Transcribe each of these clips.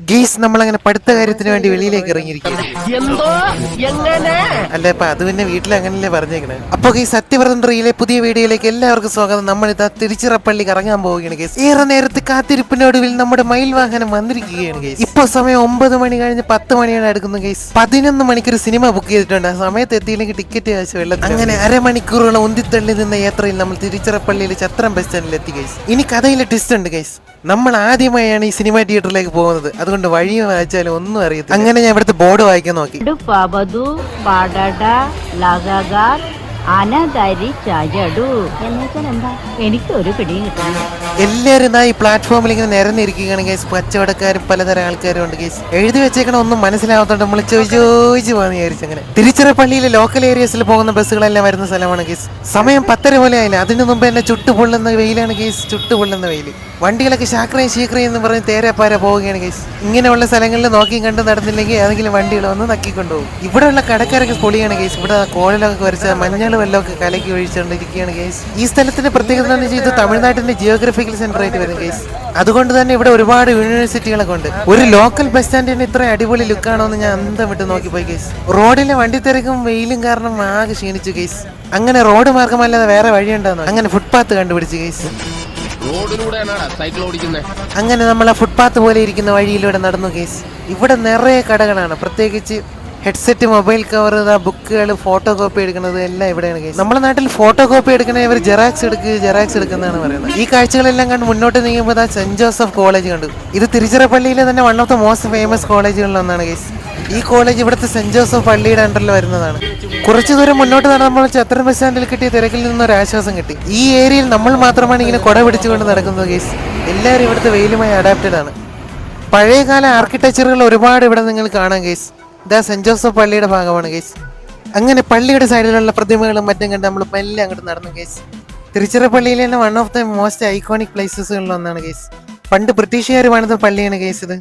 ഗീസ് നമ്മളങ്ങനെ പഠിത്ത കാര്യത്തിന് വേണ്ടി വെളിയിലേക്ക് ഇറങ്ങിയിരിക്കുകയാണ്. അല്ല ഇപ്പൊ അത് പിന്നെ വീട്ടിൽ അങ്ങനല്ലേ പറഞ്ഞേക്കണേ. അപ്പൊ ഗീസ് സത്യവ്രതന്ത്രയിലെ പുതിയ വീഡിയോയിലേക്ക് എല്ലാവർക്കും സ്വാഗതം. നമ്മൾ ഇതാ തിരുച്ചിറപ്പള്ളി കറങ്ങാൻ പോവുകയാണ് ഗീസ്. ഏറെ നേരത്തെ കാത്തിരിപ്പിനൊടുവിൽ നമ്മുടെ മയിൽ വാഹനം വന്നിരിക്കുകയാണ് ഗീസ്. ഇപ്പൊ സമയം 9 മണി കഴിഞ്ഞ് 10 മണിയാണ് എടുക്കുന്നത് ഗീസ്. 11 മണിക്കൊരു സിനിമ ബുക്ക് ചെയ്തിട്ടുണ്ട്. ആ സമയത്ത് എത്തിയില്ലെങ്കിൽ ടിക്കറ്റ് കാശ് വെള്ളത്തിൽ. അങ്ങനെ അരമണിക്കൂറോളം ഉന്തിത്തള്ളി നിന്ന യാത്രയിൽ നമ്മൾ തിരുച്ചിറപ്പള്ളിയിൽ ചത്രം ബസ് സ്റ്റാൻഡിൽ എത്തി ഗൈസ്. ഇനി കഥയിലെ ട്വിസ്റ്റ് ഉണ്ട് ഗൈസ്. നമ്മൾ ആദ്യമായാണ് ഈ സിനിമ തിയേറ്ററിലേക്ക് പോകുന്നത്. അതുകൊണ്ട് വഴിയും വായിച്ചാലും ഒന്നും അറിയത്തില്ല. അങ്ങനെ ഞാൻ ഇവിടുത്തെ ബോർഡ് വായിക്കാൻ നോക്കി. എനിക്കൊരു പിടിയും കിട്ടുന്നു. എല്ലാരും ഈ പ്ലാറ്റ്ഫോമിൽ ഇങ്ങനെ നിരന്നിരിക്കുകയാണ് ഗൈസ്. കച്ചവടക്കാരും പലതരം ആൾക്കാരും ഉണ്ട് ഗൈസ്. എഴുതി വെച്ചേക്കണ ഒന്നും മനസ്സിലാവാത്തോണ്ട് നമ്മൾ ചോദിച്ചു പോകാന്ന് വിചാരിച്ചു. അങ്ങനെ തിരുച്ചിറപ്പള്ളിയിലെ ലോക്കൽ ഏരിയസിൽ പോകുന്ന ബസ്സുകളെല്ലാം വരുന്ന സ്ഥലമാണ് ഗൈസ്. സമയം 10:30 പോലെ ആയില്ല. അതിനു മുമ്പ് എന്നെ ചുട്ടുപൊള്ളുന്ന വെയിലാണ് ഗൈസ്. ചുട്ടുപൊള്ളുന്ന വെയിൽ. വണ്ടികളൊക്കെ ശാക്രയും ശീക്രയും എന്ന് പറഞ്ഞ് തേരപ്പാര പോവുകയാണ് ഗൈസ്. ഇങ്ങനെയുള്ള സ്ഥലങ്ങളിൽ നോക്കിയും കണ്ട് നടന്നില്ലെങ്കിൽ ഏതെങ്കിലും വണ്ടികൾ വന്ന് നക്കിക്കൊണ്ടുപോകും. ഇവിടെയുള്ള കടക്കാരൊക്കെ പൊളിയാണ് ഗൈസ്. ഇവിടെ കോളിലൊക്കെ വരച്ച മഞ്ഞൾ വെള്ളമൊക്കെ കലക്കി ഒഴിച്ചുകൊണ്ടിരിക്കുകയാണ് ഗൈസ്. ഈ സ്ഥലത്തിന്റെ പ്രത്യേകത എന്ന് വെച്ചാൽ ഇത് തമിഴ്നാട്ടിന്റെ ജിയോഗ്രഫിക്കൽ സെന്റർ ആയിട്ട് വരും ഗൈസ്. അതുകൊണ്ട് തന്നെ ഇവിടെ ഒരുപാട് യൂണിവേഴ്സിറ്റികളൊക്കെ ഉണ്ട്. ഒരു ലോക്കൽ ബസ് സ്റ്റാൻഡിന് ഇത്ര അടിപൊളി ലുക്കാണോ എന്ന് ഞാൻ അന്തം വിട്ട് നോക്കിപ്പോയി ഗൈസ്. റോഡിലെ വണ്ടി തിരക്കും വെയിലും കാരണം ആകെ ക്ഷീണിച്ചു ഗൈസ്. അങ്ങനെ റോഡ് മാർഗമല്ലാതെ വേറെ വഴിയുണ്ടോ? അങ്ങനെ ഫുട്പാത്ത് കണ്ടുപിടിച്ചു ഗൈസ്. അങ്ങനെ നമ്മൾ ആ ഫുട്പാത്ത് പോലെ ഇരിക്കുന്ന വഴിയിലൂടെ നടന്നു ഗൈസ്. ഇവിടെ നിറയെ കടകളാണ്. പ്രത്യേകിച്ച് ഹെഡ്സെറ്റ്, മൊബൈൽ കവർ, ബുക്കുകൾ, ഫോട്ടോ കോപ്പി എടുക്കുന്നത് എല്ലാം ഇവിടെയാണ് ഗൈസ്. നമ്മുടെ നാട്ടിൽ ഫോട്ടോ കോപ്പി എടുക്കണേ ഇവർ ജെറാക്സ് എടുക്കുന്നതാണ് പറയുന്നത്. ഈ കാഴ്ചകളെല്ലാം കണ്ട് മുന്നോട്ട് നീങ്ങുമ്പോൾ സെന്റ് ജോസഫ് കോളേജ് കണ്ടു. ഇത് തിരുച്ചിറപ്പള്ളിയിലെ തന്നെ one of the most famous കോളേജുകളിലൊന്നാണ് ഗൈസ്. ഈ കോളേജ് ഇവിടുത്തെ സെന്റ് ജോസഫ് പള്ളിയുടെ അണ്ടറിൽ വരുന്നതാണ്. കുറച്ചു ദൂരം മുന്നോട്ട് നടന്നപ്പോൾ ചത്രം ബസ് സ്റ്റാൻഡിൽ കിട്ടിയ തിരക്കിൽ നിന്നൊരു ആശ്വാസം കിട്ടി. ഈ ഏരിയയിൽ നമ്മൾ മാത്രമാണ് ഇങ്ങനെ കുട പിടിച്ചുകൊണ്ട് നടക്കുന്നത് ഗൈസ്. എല്ലാവരും ഇവിടുത്തെ വെയിലുമായി അഡാപ്റ്റഡ് ആണ്. പഴയകാല ആർക്കിടെക്ചറുകൾ ഒരുപാട് ഇവിടെ നിങ്ങൾ കാണാം ഗൈസ്. ഇതാ സെന്റ് ജോസഫ് പള്ളിയുടെ ഭാഗമാണ് ഗൈസ്. അങ്ങനെ പള്ളിയുടെ സൈഡിലുള്ള പ്രതിമകളും മറ്റും കണ്ട് നമ്മൾ മെല്ലെ അങ്ങോട്ട് നടന്നു ഗൈസ്. തിരുച്ചിറപ്പള്ളിയിലെ തന്നെ one of the most iconic പ്ലേസസുകളിൽ ഒന്നാണ് ഗൈസ്. പണ്ട് ബ്രിട്ടീഷുകാർ പണിത പള്ളിയാണ് ഗൈസ് ഇത്.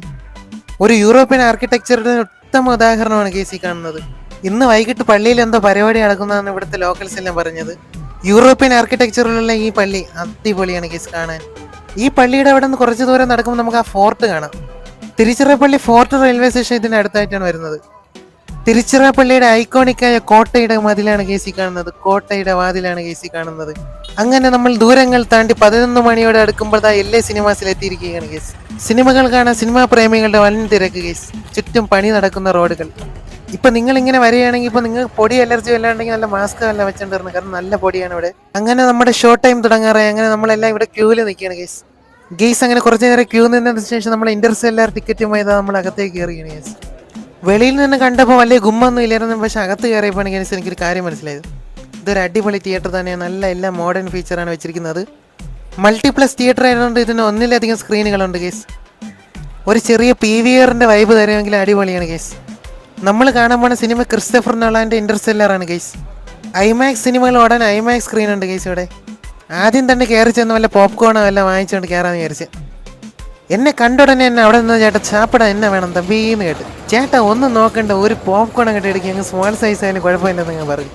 ഒരു യൂറോപ്യൻ ആർക്കിടെക്ചറുടെ ഉത്തമ ഉദാഹരണമാണ് ഗൈസ് ഈ കാണുന്നത്. ഇന്ന് വൈകിട്ട് പള്ളിയിൽ എന്തോ പരിപാടി നടക്കുന്നതാണ് ഇവിടുത്തെ ലോക്കൽസ് എല്ലാം പറഞ്ഞത്. യൂറോപ്യൻ ആർക്കിടെക്ചറിലുള്ള ഈ പള്ളി അടിപൊളിയാണ് ഗൈസ് കാണാൻ. ഈ പള്ളിയുടെ അവിടെ നിന്ന് കുറച്ച് ദൂരം നടക്കുമ്പോൾ നമുക്ക് ആ ഫോർട്ട് കാണാം. തിരുച്ചിറപ്പള്ളി ഫോർട്ട് റെയിൽവേ സ്റ്റേഷൻ ഇതിന്റെ അടുത്തായിട്ടാണ് വരുന്നത്. തിരുച്ചിറപ്പള്ളിയുടെ ഐക്കോണിക്കായ കോട്ടയുടെ മതിലാണ് ഗേസി കാണുന്നത്. കോട്ടയുടെ വാതിലാണ് ഗേസി കാണുന്നത്. അങ്ങനെ നമ്മൾ ദൂരങ്ങൾ താണ്ടി 11 മണിയോടെ അടുക്കുമ്പോൾ LA സിനിമാസിൽ എത്തിയിരിക്കുകയാണ് ഗേസ്. സിനിമകൾ കാണാൻ സിനിമാ പ്രേമികളുടെ വൻ തിരക്ക് ഗേസ്. ചുറ്റും പണി നടക്കുന്ന റോഡുകൾ. ഇപ്പൊ നിങ്ങൾ ഇങ്ങനെ വരികയാണെങ്കിൽ ഇപ്പൊ നിങ്ങൾക്ക് പൊടി അലർജി വല്ലാണ്ടെങ്കിൽ നല്ല മാസ്ക് എല്ലാം വെച്ചോണ്ടിരുന്നു. കാരണം നല്ല പൊടിയാണ് ഇവിടെ. അങ്ങനെ നമ്മുടെ ഷോ ടൈം തുടങ്ങാറായി. അങ്ങനെ നമ്മളെല്ലാം ഇവിടെ ക്യൂവിൽ നിൽക്കുകയാണ് ഗെയ്സ്. അങ്ങനെ കുറച്ചു നേരം ക്യൂ നിന്നതിന് ശേഷം നമ്മൾ ഇന്റർസ്റ്റെല്ലാർ ടിക്കറ്റുമായി നമ്മൾ അകത്തേക്ക് കയറിയാണ് ഗെയ്സ്. വെളിയിൽ നിന്ന് കണ്ടപ്പോൾ വലിയ ഗുമ്മൊന്നും ഇല്ലായിരുന്നു. പക്ഷെ അകത്ത് കയറിയപ്പോൾ ഗെയ്സ് എനിക്കൊരു കാര്യം മനസ്സിലായത്. ഇതൊരു അടിപൊളി തിയേറ്റർ തന്നെയാണ്. നല്ല എല്ലാ മോഡേൺ ഫീച്ചറാണ് വെച്ചിരിക്കുന്നത്. മൾട്ടിപ്ലസ് തിയേറ്റർ ആയതുകൊണ്ട് ഇതിന് ഒന്നിലധികം സ്ക്രീനുകളുണ്ട് ഗെയ്സ്. ഒരു ചെറിയ PVRന്റെ വൈബ് തരുമെങ്കിൽ അടിപൊളിയാണ് ഗെയ്സ്. നമ്മൾ കാണാൻ പോണ സിനിമ ക്രിസ്റ്റഫർ നോളാന്റെ ഇന്റർസ്റ്റെല്ലാർ ആണ് ഗെയ്സ്. ഐമാക്സ് സിനിമകൾ ഓടാൻ ഐമാക്സ് സ്ക്രീൻ ഉണ്ട് ഗെയ്സ് ഇവിടെ. ആദ്യം തന്നെ കയറി ചെന്ന് വല്ല പോപ്കോണോ എല്ലാം വാങ്ങിച്ചുകൊണ്ട് കയറാന്ന് വിചാരിച്ച്. എന്നെ കണ്ടുടനെ എന്നെ അവിടെ നിന്ന് ചേട്ടാ ചാപ്പിടാ എന്നെ വേണം തമ്പീന്ന് കേട്ട്. ചേട്ടാ ഒന്നും നോക്കണ്ട, ഒരു പോപ്കോൺ അങ്ങോട്ട് എടുക്കുക, അങ്ങ് സ്മോൾ സൈസ് ആയാലും കുഴപ്പമില്ലെന്ന് ഞാൻ പറഞ്ഞു.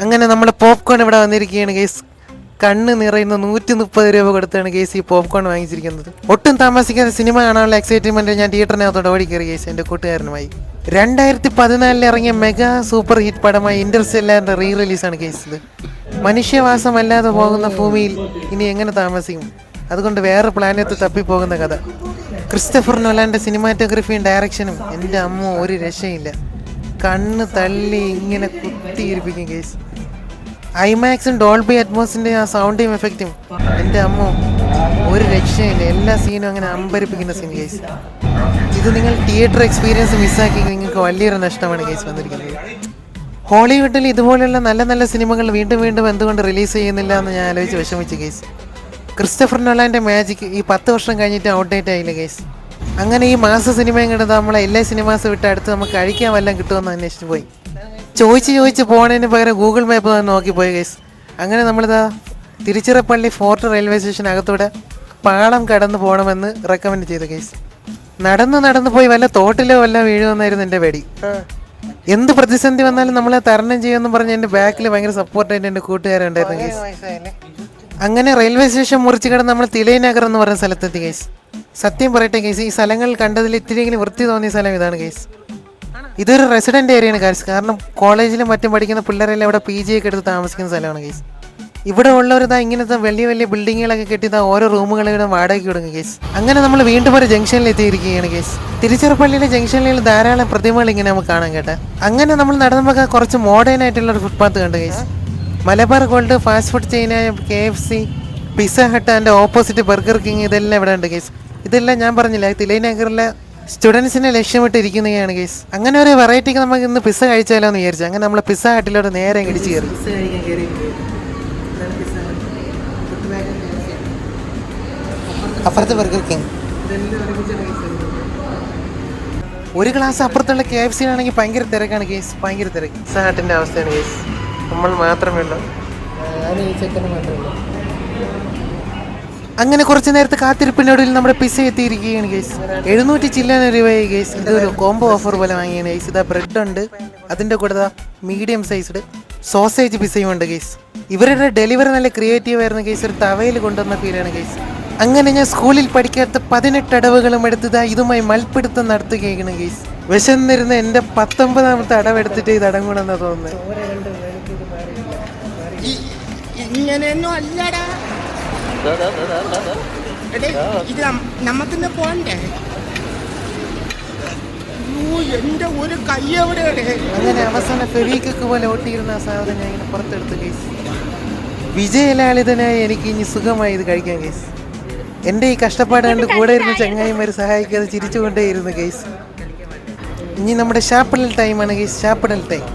അങ്ങനെ നമ്മൾ പോപ്കോൺ ഇവിടെ വന്നിരിക്കുകയാണ് ഗെയ്സ്. കണ്ണ് നിറയുന്ന 130 രൂപ കൊടുത്താണ് ഗെയ്സ് ഈ പോപ്കോൺ വാങ്ങിച്ചിരിക്കുന്നത്. ഒട്ടും താമസിക്കാതെ സിനിമ കാണാനുള്ള എക്സൈറ്റ്മെന്റ് ഞാൻ തിയേറ്ററിനകത്തോടെ ഓടിക്കയറി ഗെയ്സ് എൻ്റെ കൂട്ടുകാരനുമായി. 2014 ഇറങ്ങിയ മെഗാ സൂപ്പർ ഹിറ്റ് പടമായ ഇന്റർസ്റ്റെല്ലാറിന്റെ റീ റിലീസാണ് ഗെയ്സ് ഇത്. മനുഷ്യവാസമല്ലാതെ പോകുന്ന ഭൂമിയിൽ ഇനി എങ്ങനെ താമസിക്കും? അതുകൊണ്ട് വേറെ പ്ലാനറ്റ് തപ്പിപ്പോകുന്ന കഥ. ക്രിസ്റ്റഫർ നോലാന്റെ സിനിമാറ്റോഗ്രഫിയും ഡയറക്ഷനും എൻ്റെ അമ്മ ഒരു രക്ഷയില്ല. കണ്ണ് തള്ളി ഇങ്ങനെ കുത്തിയിരിപ്പിക്കും ഗെയ്സ്. ഐമാക്സും ഡോൾബി അറ്റ്മോസിന്റെ ആ സൗണ്ടും എഫക്റ്റും എൻ്റെ അമ്മ ഒരു രക്ഷയില്ല. എല്ലാ സീനും അങ്ങനെ അമ്പരിപ്പിക്കുന്ന സീൻ ഗെയ്സ്. ഇത് നിങ്ങൾ തിയേറ്റർ എക്സ്പീരിയൻസ് മിസ്സാക്കി നിങ്ങൾക്ക് വലിയൊരു നഷ്ടമാണ് ഗെയ്സ് വന്നിരിക്കുന്നത്. ഹോളിവുഡിൽ ഇതുപോലെയുള്ള നല്ല നല്ല സിനിമകൾ വീണ്ടും വീണ്ടും എന്തുകൊണ്ട് റിലീസ് ചെയ്യുന്നില്ല എന്ന് ഞാൻ ആലോചിച്ച് വിഷമിച്ചു ഗെയ്സ്. ക്രിസ്റ്റഫർ നോളാന്റെ മാജിക് ഈ 10 വർഷം കഴിഞ്ഞിട്ട് ഔട്ട്ഡേറ്റ് ആയില്ല ഗെയ്സ്. അങ്ങനെ ഈ മാസ സിനിമയും കണ്ടത് നമ്മളെ എല്ലാ സിനിമാസ് വിട്ട് അടുത്ത് നമുക്ക് കഴിക്കാൻ വല്ലതും കിട്ടുമെന്ന് അന്വേഷിച്ച് പോയി. ചോദിച്ച് പോണതിന് പകരം ഗൂഗിൾ മാപ്പ് തന്നെ നോക്കിപ്പോയി ഗെയ്സ്. അങ്ങനെ നമ്മളിതാ തിരുച്ചിറപ്പള്ളി ഫോർട്ട് റെയിൽവേ സ്റ്റേഷൻ അകത്തൂടെ പാളം കടന്ന് പോകണമെന്ന് റെക്കമെൻഡ് ചെയ്തു ഗെയ്സ്. നടന്ന് പോയി വല്ല തോട്ടിലോ വല്ല വീഴുമെന്നായിരുന്നു എൻ്റെ പേടി. എന്ത് പ്രതിസന്ധി വന്നാലും നമ്മളെ തരണം ചെയ്യുമെന്ന് പറഞ്ഞ് എൻ്റെ ബാക്കിൽ ഭയങ്കര സപ്പോർട്ടായിട്ട് എൻ്റെ കൂട്ടുകാരുണ്ടായിരുന്നു ഗൈസ്. അങ്ങനെ റെയിൽവേ സ്റ്റേഷൻ മുറിച്ച് കിടന്ന് നമ്മൾ തിലൈനഗർ എന്ന് പറയുന്ന സ്ഥലത്തെത്തി ഗൈസ്. സത്യം പറയട്ടെ കേസ്, ഈ സ്ഥലങ്ങൾ കണ്ടതിൽ ഇത്തിരിയെങ്കിലും വൃത്തി തോന്നിയ സ്ഥലം ഇതാണ് കേസ്. ഇതൊരു റെസിഡന്റ് ഏരിയയാണ് കേസ്. കാരണം കോളേജിലും മറ്റും പഠിക്കുന്ന പിള്ളേരെല്ലാം ഇവിടെ PG ഒക്കെ എടുത്ത് താമസിക്കുന്ന സ്ഥലമാണ് കേസ്. ഇവിടെ ഉള്ളവരിതാ ഇങ്ങനത്തെ വലിയ വലിയ ബിൽഡിങ്ങുകളൊക്കെ കെട്ടിതാ ഓരോ റൂമുകളിവിടെ വാടകയ്ക്ക് കൊടുക്കും കേസ്. അങ്ങനെ നമ്മൾ വീണ്ടും ഒരു ജംഗ്ഷനിൽ എത്തിയിരിക്കുകയാണ് കേസ്. തിരുച്ചിറപ്പള്ളിയിലെ ജംഗ്ഷനിൽ ധാരാളം പ്രതിമകൾ ഇങ്ങനെ നമുക്ക് കാണാൻ കേട്ടെ. അങ്ങനെ നമ്മൾ നടന്നപ്പോൾ കുറച്ച് മോഡേൺ ആയിട്ടുള്ള ഒരു ഫുട്പാത്ത് കണ്ടു guys. Malabar Gold, fast food ചെയിനായ KFC, Pizza Hut and opposite Burger King, ഇതെല്ലാം ഇവിടെ ഉണ്ട് കേസ്. ഇതെല്ലാം ഞാൻ പറഞ്ഞില്ല, തിലൈനഗറിലെ സ്റ്റുഡൻസിനെ ലക്ഷ്യമിട്ടിരിക്കുന്നതാണ് കേസ്. അങ്ങനെ ഒരു വെറൈറ്റിക്ക് നമുക്ക് ഇന്ന് പിസ്സ കഴിച്ചാലോ എന്ന് വിചാരിച്ചു. അങ്ങനെ നമ്മൾ പിസ്സ ഹട്ടിലോട്ട് നേരെ ഇടിച്ച് കയറി. അപ്പുറത്ത് ബർഗർ കിങ്, ഒരു ക്ലാസ് അപ്പുറത്തുള്ള KFC-യിലാണെങ്കിൽ ഭയങ്കര തിരക്കാണ് കേസ്, ഭയങ്കര തിരക്ക്. പിസ്സ ഹട്ടിൻ്റെ അവസ്ഥയാണ് കേസ്. നമ്മൾ മാത്രമേ ഉള്ളൂ, ഞാനും ഈ ചെക്കനും മാത്രമേ ഉള്ളൂ. അങ്ങനെ കുറച്ച് നേരത്തെ കാത്തിരിപ്പിനോടിൽ നമ്മുടെ പിസ്സ എത്തിയിരിക്കുകയാണ് കേസ്. 700 ചില്ലാന രൂപയായി കേസ്. ഇതൊരു കോംബോ ഓഫർ പോലെ വാങ്ങിയാണ് കേസ്. ഇതാ ബ്രെഡ് ഉണ്ട്, അതിൻ്റെ കൂടെ മീഡിയം സൈസ്ഡ് സോസേജ് പിസ്സയും ഉണ്ട് കേസ്. ഇവരുടെ ഡെലിവറി നല്ല ക്രിയേറ്റീവ് ആയിരുന്നു കേസ്. ഒരു തവയിൽ കൊണ്ടുവന്ന ഫീലാണ് കേസ്. അങ്ങനെ ഞാൻ സ്കൂളിൽ പഠിക്കാത്ത 18 അടവുകളും എടുത്തതാ ഇതുമായി മൽപ്പിടുത്തം നടത്തുകയാണ് കേസ്. വിശന്നിരുന്ന എൻ്റെ 19ാമത്തെ അടവെടുത്തിട്ട് ഇത് അടങ്ങണമെന്നാ തോന്നുന്നത്. ഇങ്ങനെയൊന്നും അല്ലടാ, ഇത് നമ്മക്കിന്ന് പോണ്ടേ? എന്റെ ഒരു കൈ എവിടെയാണ്? അങ്ങനെ അവസാന ഫെവിക്കൊക്കെ പോലെ ഓട്ടിയിരുന്ന ആ സാധനം ഞാൻ ഇങ്ങനെ പുറത്തെടുത്ത് കേസ്. വിജയലാളിതനായി എനിക്ക് ഇനി സുഖമായി ഇത് കഴിക്കാൻ കേസ്. എൻ്റെ ഈ കഷ്ടപ്പാട് കണ്ട് കൂടെ ഇരുന്ന് ചങ്ങായിമാർ സഹായിക്കാതെ ചിരിച്ചുകൊണ്ടേയിരുന്നു കേസ്. ഇനി നമ്മുടെ ഷാപ്പിടൽ ടൈമാണ് കേസ്, ഷാപ്പിടൽ ടൈം.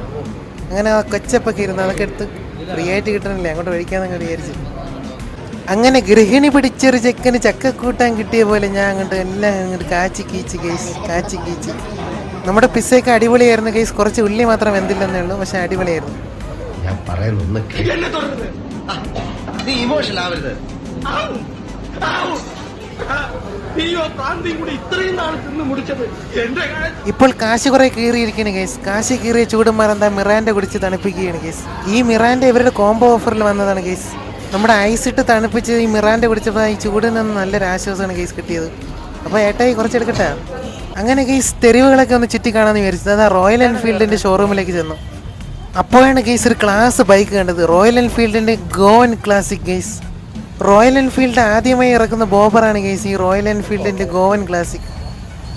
അങ്ങനെ ആ കൊച്ചപ്പൊക്കെ ഇരുന്ന് അതൊക്കെ എടുത്ത് ഫ്രീ ആയിട്ട് കിട്ടണില്ലേ, അങ്ങോട്ട് കഴിക്കാന്നങ്ങ് വിചാരിച്ചു. അങ്ങനെ ഗൃഹിണി പിടിച്ചൊരു ചെക്കന് ചക്കക്കൂട്ടാൻ കിട്ടിയ പോലെ ഞാൻ അങ്ങോട്ട് എല്ലാം അങ്ങോട്ട് കാച്ചി കീച്ച് കേസ്, കാച്ചി കീച്ച്. നമ്മുടെ പിസ്സയൊക്കെ അടിപൊളിയായിരുന്നു കേസ്. കുറച്ച് ഉള്ളി മാത്രം വെന്തില്ലെന്നേ ഉള്ളൂ, പക്ഷെ അടിപൊളിയായിരുന്നു. ഞാൻ പറയുന്നു ഇപ്പോൾ കാശ് കുറെ കീറിയിരിക്കുകയാണ് കേസ്. കാശ് കീറിയ ചൂടുമാരെന്താ മിറാൻഡ കുടിച്ച് തണുപ്പിക്കുകയാണ് കേസ്. ഈ മിറാൻഡ ഇവരുടെ കോംബോ ഓഫറിൽ വന്നതാണ് കേസ്. നമ്മുടെ ഐസിട്ട് തണുപ്പിച്ച് ഈ മിറാൻഡ കുടിച്ചപ്പോൾ ഈ ചൂടിൽ നിന്ന് നല്ലൊരു ആശ്വാസമാണ് കേസ് കിട്ടിയത്. അപ്പോൾ ഏട്ടായി കുറച്ചെടുക്കട്ടെ. അങ്ങനെ കേസ് തെരുവുകളൊക്കെ ഒന്ന് ചുറ്റി കാണാമെന്ന് വിചാരിച്ചത്. അതാ റോയൽ എൻഫീൽഡിൻ്റെ ഷോറൂമിലേക്ക് ചെന്നു. അപ്പോഴാണ് കേസ് ഒരു ക്ലാസ് ബൈക്ക് കണ്ടത്, റോയൽ എൻഫീൽഡിൻ്റെ Goan Classic guys. Royal Enfield ആദ്യമായി ഇറക്കുന്ന ബോബറാണ് കേസ് ഈ റോയൽ എൻഫീൽഡിൻ്റെ ഗോവൻ ക്ലാസിക്.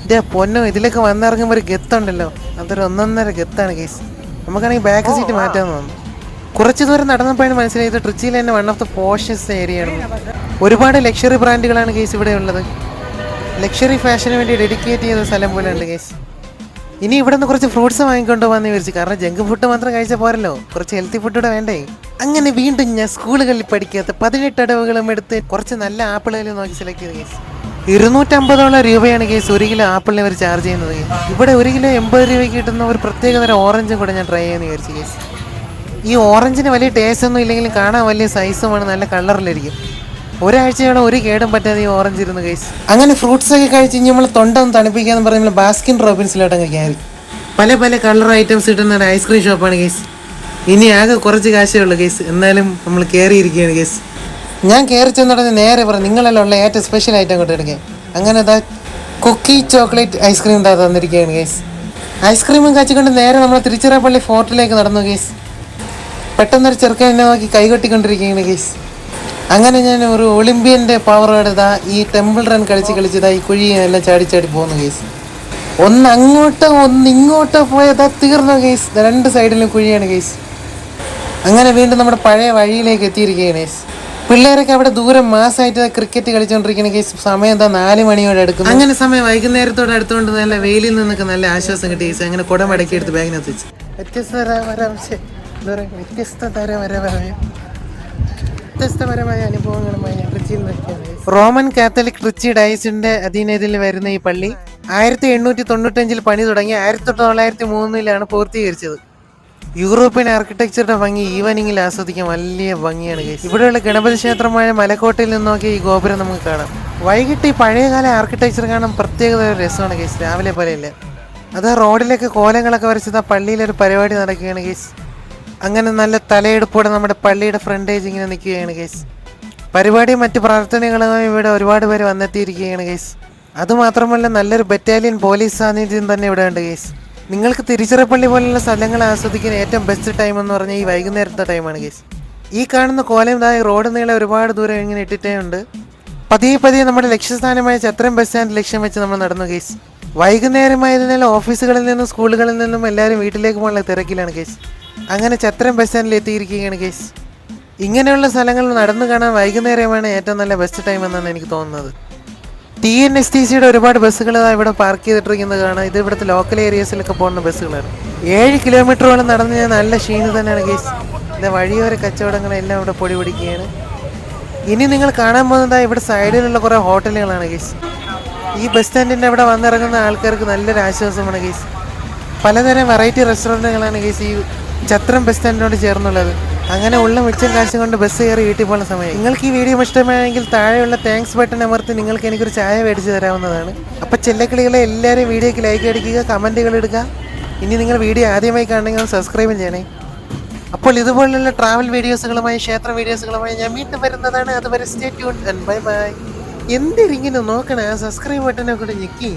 ഇതേ പൊന്നോ, ഇതിലൊക്കെ വന്നിറങ്ങുമ്പോൾ ഒരു ഗത്തുണ്ടല്ലോ, അതൊരു ഒന്നൊന്നര ഗത്താണ് കേസ്. നമുക്കാണെങ്കിൽ ബാക്ക് സീറ്റ് മാറ്റാമെന്ന് തോന്നുന്നു. കുറച്ച് ദൂരം നടന്നപ്പോഴാണ് മനസ്സിലായത് ട്രിച്ചിയിൽ തന്നെ വൺ ഓഫ് ദ പോഷസ് ഏരിയയാണ്. ഒരുപാട് ലക്ഷറി ബ്രാൻഡുകളാണ് കേസ് ഇവിടെ ഉള്ളത്. ലക്ഷറി ഫാഷന് വേണ്ടി ഡെഡിക്കേറ്റ് ചെയ്ത സ്ഥലം പോലെ ഉണ്ട് കേസ്. ഇനി ഇവിടെ നിന്ന് കുറച്ച് ഫ്രൂട്ട്സ് വാങ്ങിക്കൊണ്ടു പോകാമെന്ന് വിചാരിച്ചു. കാരണം ജങ്ക് ഫുഡ് മാത്രം കഴിച്ചാൽ പോരല്ലോ, കുറച്ച് ഹെൽത്തി ഫുഡ് കൂടെ വേണ്ടേ. അങ്ങനെ വീണ്ടും ഞാൻ സ്കൂളുകളിൽ പഠിക്കാത്ത 18 അടവുകളും എടുത്ത് കുറച്ച് നല്ല ആപ്പിളുകൾ നോക്കി സെലക്ട് ചെയ്ത കേസ്. 250 രൂപയാണ് കേസ് 1 കിലോ ആപ്പിളിനെ അവർ ചാർജ് ചെയ്യുന്നത്. ഇവിടെ 1 കിലോ 80 രൂപയ്ക്ക് കിട്ടുന്ന ഒരു പ്രത്യേകതരം ഓറഞ്ചും കൂടെ ഞാൻ ട്രൈ ചെയ്യാമെന്ന് വിചാരിച്ചു കേസ്. ഈ ഓറഞ്ചിന് വലിയ ടേസ്റ്റ് ഒന്നും ഇല്ലെങ്കിലും കാണാൻ വലിയ സൈസുമാണ്, നല്ല കളറിലിരിക്കും. ഒരാഴ്ചയോളം ഒരു കേടും പറ്റാതെ ഈ ഓറഞ്ച് ഇരുന്ന് കേസ്. അങ്ങനെ ഫ്രൂട്ട്സ് ഒക്കെ കഴിച്ച് നമ്മൾ തൊണ്ട ഒന്ന് തണുപ്പിക്കാന്ന് പറഞ്ഞ് നമ്മൾ ബാസ്കിൻ റോബിൻസിലോട്ടങ്ങ് കയറി. പല പല കളർ ഐറ്റംസ് കിട്ടുന്ന ഒരു ഐസ്ക്രീം ഷോപ്പാണ് കേസ്. ഇനി ആകെ കുറച്ച് കാശേ ഉള്ളൂ കേസ്, എന്നാലും നമ്മൾ കയറിയിരിക്കുകയാണ് കേസ്. ഞാൻ കയറി ചെന്നുടനെ നേരെ പറഞ്ഞു നിങ്ങളെല്ലാം ഉള്ള ഏറ്റവും സ്പെഷ്യൽ ഐറ്റം കൊണ്ട് എടുക്കുക. അങ്ങനെ അതാ കുക്കി ചോക്ലേറ്റ് ഐസ്ക്രീം എന്താ തന്നിരിക്കുകയാണ് കേസ്. ഐസ്ക്രീമും കാച്ചിക്കൊണ്ട് നേരെ നമ്മൾ തിരുച്ചിറപ്പള്ളി ഫോർട്ടിലേക്ക് നടന്നു കേസ്. പെട്ടെന്നൊരു ചെറുക്കനെ നോക്കി കൈകൊട്ടിക്കൊണ്ടിരിക്കുകയാണ് കേസ്. അങ്ങനെ ഞാൻ ഒരു ഒളിമ്പ്യൻ്റെ പവറോടെ ഇതാ ഈ ടെമ്പിൾ റൺ കളിച്ചതാ ഈ കുഴിയെല്ലാം ചാടി പോകുന്നു കേസ്. ഒന്ന് അങ്ങോട്ടോ ഒന്ന് ഇങ്ങോട്ടോ പോയതാ തീർന്നു കേസ്. 2 സൈഡിലും കുഴിയാണ് കേസ്. അങ്ങനെ വീണ്ടും നമ്മുടെ പഴയ വഴിയിലേക്ക് എത്തിയിരിക്കുകയാണ് കേസ്. പിള്ളേരൊക്കെ അവിടെ ദൂരം മാസമായിട്ട് ക്രിക്കറ്റ് കളിച്ചുകൊണ്ടിരിക്കുന്ന കേസ്. സമയം എന്താ 4 മണിയോടെ എടുക്കുന്നു. അങ്ങനെ സമയം വൈകുന്നേരത്തോടെ അടുത്തുകൊണ്ട് നല്ല വെയിലിൽ നിന്നൊക്കെ നല്ല ആശ്വാസം കിട്ടി കേസ്. അങ്ങനെ കുടം മടക്കി എടുത്ത് ബാഗിനകത്ത് വെച്ച് വ്യത്യസ്തപരമായ അനുഭവങ്ങളുമായി ട്രിച്ചിയിൽ നിൽക്കുകയാണ്. റോമൻ കാത്തലിക് ട്രിച്ചി ഡയസിന്റെ അധീനതയിൽ വരുന്ന ഈ പള്ളി 1895 പണി തുടങ്ങി 1903 പൂർത്തീകരിച്ചത്. യൂറോപ്യൻ ആർക്കിടെക്ചറുടെ ഭംഗി ഈവനിങ്ങിൽ ആസ്വദിക്കാൻ വലിയ ഭംഗിയാണ് കേസ്. ഇവിടെയുള്ള ഗണപതി ക്ഷേത്രമായ മലക്കോട്ടയിൽ നിന്നൊക്കെ ഈ ഗോപുരം നമുക്ക് കാണാം. വൈകിട്ട് ഈ പഴയകാല ആർക്കിടെക്ചർ കാണാൻ പ്രത്യേകത ഒരു രസമാണ് കേസ്. രാവിലെ പോലെയല്ല. അത് റോഡിലൊക്കെ കോലങ്ങളൊക്കെ വരച്ചത് ആ പള്ളിയിലൊരു പരിപാടി നടക്കുകയാണ് കേസ്. അങ്ങനെ നല്ല തലയെടുപ്പോടെ നമ്മുടെ പള്ളിയുടെ ഫ്രണ്ടേജ് ഇങ്ങനെ നിൽക്കുകയാണ് കേസ്. പരിപാടിയും മറ്റു പ്രാർത്ഥനകളുമായി ഇവിടെ ഒരുപാട് പേര് വന്നെത്തിയിരിക്കുകയാണ് കേസ്. അതുമാത്രമല്ല നല്ലൊരു ബറ്റാലിയൻ പോലീസ് സാന്നിധ്യം തന്നെ ഇവിടെ ഉണ്ട് കേസ്. നിങ്ങൾക്ക് തിരുച്ചിറപ്പള്ളി പോലുള്ള സ്ഥലങ്ങൾ ആസ്വദിക്കാൻ ഏറ്റവും ബെസ്റ്റ് ടൈം എന്ന് പറഞ്ഞാൽ ഈ വൈകുന്നേരത്തെ ടൈമാണ് കേസ്. ഈ കാണുന്ന കോലംതായ റോഡ് നീളെ ഒരുപാട് ദൂരം ഇങ്ങനെ ഇട്ടിട്ടേ ഉണ്ട്. പതിയെ നമ്മുടെ ലക്ഷ്യസ്ഥാനമായ ചത്രം ബസ് സ്റ്റാൻഡ് ലക്ഷ്യം വെച്ച് നമ്മൾ നടന്നു കേസ്. വൈകുന്നേരമായതിനാൽ ഓഫീസുകളിൽ നിന്നും സ്കൂളുകളിൽ നിന്നും എല്ലാവരും വീട്ടിലേക്ക് പോകാനുള്ള തിരക്കിലാണ് കേസ്. അങ്ങനെ ചത്രം ബസ് സ്റ്റാൻഡിൽ എത്തിയിരിക്കുകയാണ് കേസ്. ഇങ്ങനെയുള്ള സ്ഥലങ്ങൾ നടന്നു കാണാൻ വൈകുന്നേരമാണ് ഏറ്റവും നല്ല ബെസ്റ്റ് ടൈം എന്നാണ് എനിക്ക് തോന്നുന്നത്. TNSTCയുടെ ഒരുപാട് ബസ്സുകൾ ഇവിടെ പാർക്ക് ചെയ്തിട്ടിരിക്കുന്നത് കാണാം. ഇത് ഇവിടുത്തെ ലോക്കൽ ഏരിയസിലൊക്കെ പോകുന്ന ബസ്സുകളാണ്. 7 കിലോമീറ്ററോളം നടന്ന് ഞാൻ നല്ല ക്ഷീണം തന്നെയാണ് കേസ്. ഇത് വഴിയോര കച്ചവടങ്ങളെല്ലാം ഇവിടെ പൊടി പിടിക്കുകയാണ്. ഇനി നിങ്ങൾ കാണാൻ പോകുന്നത് ഇവിടെ സൈഡിലുള്ള കുറേ ഹോട്ടലുകളാണ് കേസ്. ഈ ബസ് സ്റ്റാൻഡിൻ്റെ അവിടെ വന്നിറങ്ങുന്ന ആൾക്കാർക്ക് നല്ലൊരു ആശ്വാസമാണ് കേസ്. പലതരം വെറൈറ്റി റെസ്റ്റോറൻറ്റുകളാണ് കേസ് ഈ ചത്രം ബസ് സ്റ്റാൻഡിനോട് ചേർന്നുള്ളത്. അങ്ങനെ ഉള്ള മിച്ചം കാശ് കൊണ്ട് ബസ് കയറി വീട്ടിൽ പോകുന്ന സമയം. നിങ്ങൾക്ക് ഈ വീഡിയോ ഇഷ്ടമായെങ്കിൽ താഴെയുള്ള താങ്ക്സ് ബട്ടൺ അമർത്തി നിങ്ങൾക്ക് എനിക്കൊരു ചായ മേടിച്ച് തരാവുന്നതാണ്. അപ്പോൾ ചെല്ലക്കിളികളെ എല്ലാവരും വീഡിയോയ്ക്ക് ലൈക്ക് അടിക്കുക, കമൻറ്റുകൾ ഇടുക. ഇനി നിങ്ങൾ വീഡിയോ ആദ്യമായി കാണണമെങ്കിൽ സബ്സ്ക്രൈബ് ചെയ്യണേ. അപ്പോൾ ഇതുപോലുള്ള ട്രാവൽ വീഡിയോസുകളുമായി ക്ഷേത്ര വീഡിയോസുകളുമായി ഞാൻ വീണ്ടും വരുന്നതാണ്. അതുവരെ stay tuned and bye bye. എന്തിരിങ്ങനെ നോക്കണേ, സബ്സ്ക്രൈബ് ബട്ടനെ കൂടെ ഞെക്കി.